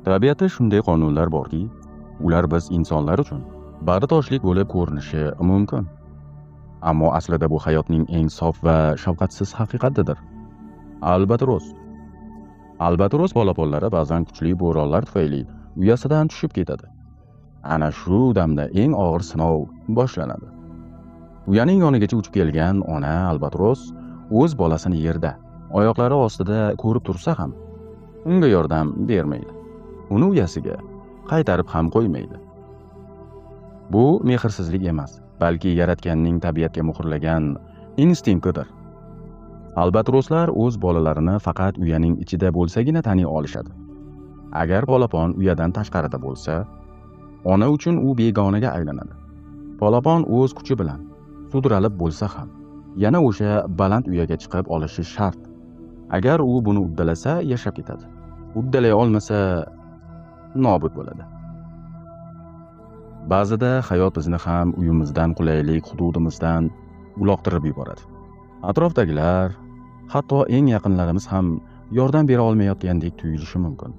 Tabiatda shunday qonunlar borki, ular biz insonlar uchun bardoshlik bo'lib ko'rinishi mumkin. Ammo aslida bu hayotning eng sof va shafqatsiz haqiqatidir. Albatros. Albatros polaponlari ba'zan kuchli bo'ronlar tufayli uyasidan tushib ketadi. Ana shu damda eng og'ir sinov boshlanadi. Uyaning yonigacha uchib kelgan ona albatros o'z bolasini yerda, oyoqlari ostida ko'rib tursa ham, unga yordam bermaydi. Uni uyasiga qaytarib ham qo'ymaydi. Bu mehrsizlik emas, balki yaratganning tabiatga muhrlagan instinktidir. Albatroslar o'z bolalarini faqat uyaning ichida bo'lsagina taniy olishadi. Agar polapon uyadan tashqarida bo'lsa, ona uchun u begonaga aylanadi. Polapon o'z kuchi bilan sudralib bo'lsa ham, yana o'sha baland uyaga chiqib olishi shart. Agar u buni uddalasa, yashab ketadi. Uddalay olmasa, nobud bo'ladi. Ba'zida hayot bizni ham uyimizdan, qulaylik hududimizdan uloqtirib yuboradi. Atrofdagilar, hatto eng yaqinlarimiz ham yordam bera olmayotgandek tuyulishi mumkin.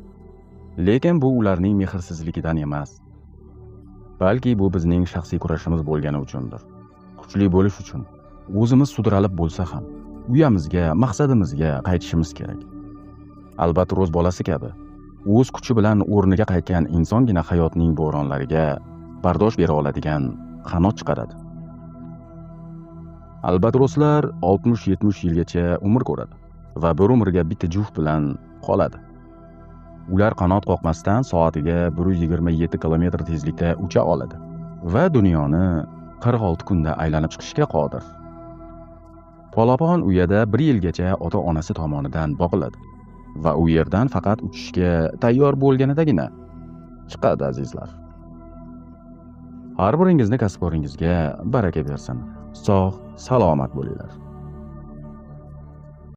Lekin bu ularning mehrsizligidan emas, balki bu bizning shaxsiy kurashimiz bo'lgani uchundir. Kuchli bo'lish uchun o'zimiz sudralib bo'lsa ham uyamizga, maqsadimizga qaytishimiz kerak. Albatros bolasi kabi o'z kuchi bilan o'rniga qaytgan insongina hayotning bo'ronlariga bardosh bera oladigan qanot chiqaradi. Albatroslar 60-70 yilgacha umr ko'radi va bir umrga bitta juft bilan qoladi. Ular qanot qoqmasdan soatiga 127 kilometr tezlikda ucha oladi va dunyoni 46 kunda aylanib chiqishga qodir. Polapon uyada 1 yilgacha ota-onasi tomonidan boqiladi va u yerdan faqat uchishga tayyor bo'lganidagina chiqadi azizlar. Har biringizni kasb-koringizga baraka bersin. Sog', salomat bo'linglar.